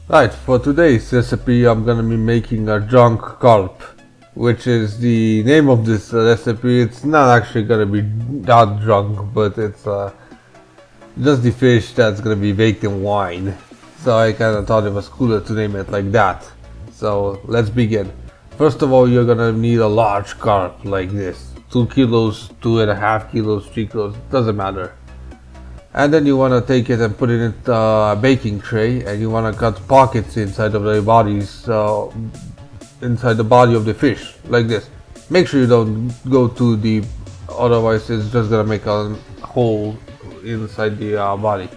Right, for today's recipe I'm gonna be making a drunk carp, which is the name of this recipe. It's not actually gonna be that drunk, but it's just the fish that's gonna be baked in wine. So I kinda thought it was cooler to name it like that. So let's begin. First of all, you're gonna need a large carp like this. 2 kilos, 2.5 kilos, 3 kilos, doesn't matter. And then you want to take it and put it in a baking tray, and you want to cut pockets inside of the bodies, inside the body of the fish, like this. Make sure you don't go too deep, otherwise it's just gonna make a hole inside the body.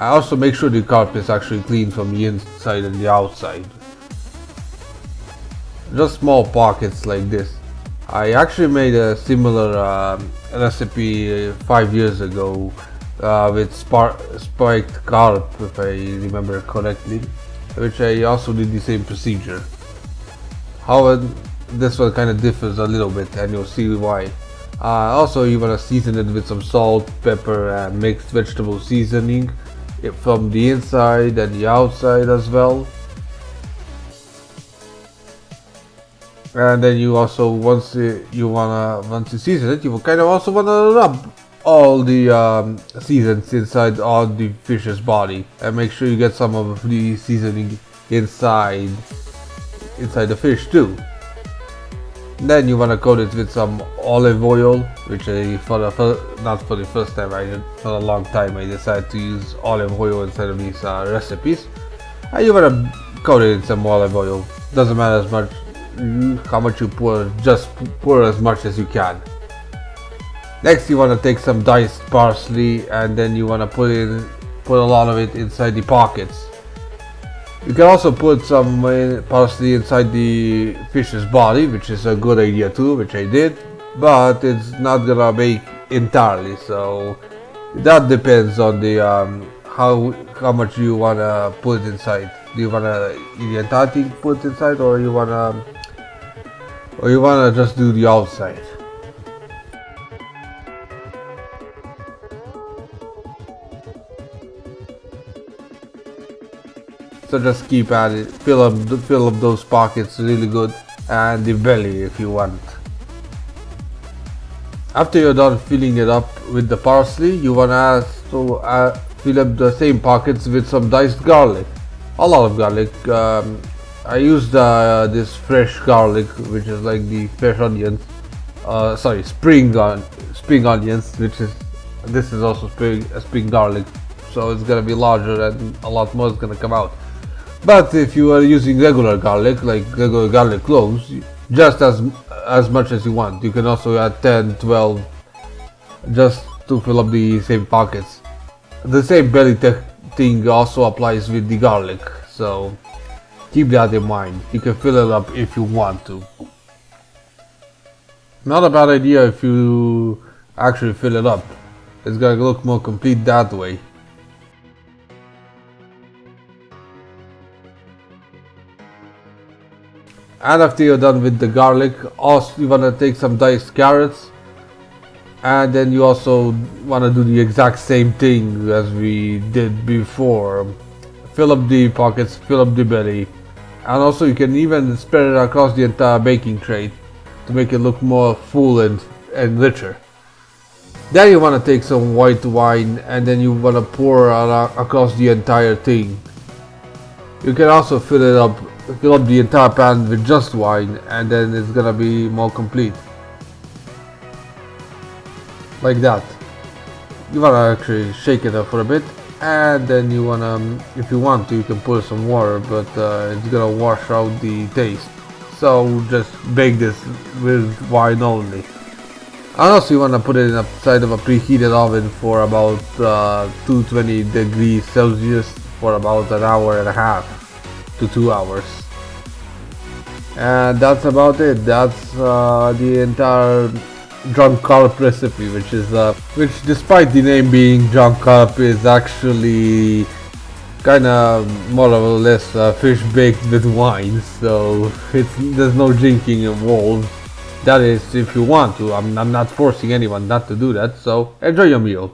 Also make sure the carp is actually clean from the inside and the outside. Just small pockets like this. I actually made a similar recipe 5 years ago. With spiked carp, if I remember correctly, which I also did the same procedure. However, this one kind of differs a little bit, and you'll see why. Also, you want to season it with some salt, pepper, and mixed vegetable seasoning from the inside and the outside as well. And then you also, once you season it, you will kind of also want to rub all the seasons inside all the fish's body, and make sure you get some of the seasoning inside the fish too. Then you want to coat it with some olive oil, which not for the first time, for a long time I decided to use olive oil instead of these recipes. And you want to coat it in some olive oil. Doesn't matter as much how much you pour, just pour as much as you can. Next, you want to take some diced parsley, and then you want to put a lot of it inside the pockets. You can also put some parsley inside the fish's body, which is a good idea too, which I did, but it's not gonna bake entirely, so that depends on the how much you wanna put inside. Do you wanna eat the entire thing put inside, or you wanna just do the outside? So just keep at it, fill up those pockets really good, and the belly if you want. After you're done filling it up with the parsley, you wanna fill up the same pockets with some diced garlic. A lot of garlic. I used this fresh garlic, which is like the fresh onions. Spring onions, this is also spring garlic. So it's gonna be larger and a lot more is gonna come out. But if you are using regular garlic, like regular garlic cloves, just as much as you want. You can also add 10, 12, just to fill up the same pockets. The same belly thing also applies with the garlic, so keep that in mind. You can fill it up if you want to. Not a bad idea if you actually fill it up. It's gonna look more complete that way. And after you're done with the garlic, also you want to take some diced carrots, and then you also want to do the exact same thing as we did before. Fill up the pockets, fill up the belly, and also you can even spread it across the entire baking tray to make it look more full and richer. Then you want to take some white wine, and then you want to pour across the entire thing. You can also fill up the entire pan with just wine, and then it's gonna be more complete. Like that. You wanna actually shake it up for a bit, and then you wanna, if you want to, you can put some water, but it's gonna wash out the taste. So just bake this with wine only. And also you wanna put it inside of a preheated oven for about 220 degrees Celsius for about an hour and a half to 2 hours. And that's about it. That's the entire drunk carp recipe, which despite the name being drunk carp is actually kind of more or less fish baked with wine, so there's no drinking involved. That is if you want to. I'm not forcing anyone not to do that, so enjoy your meal.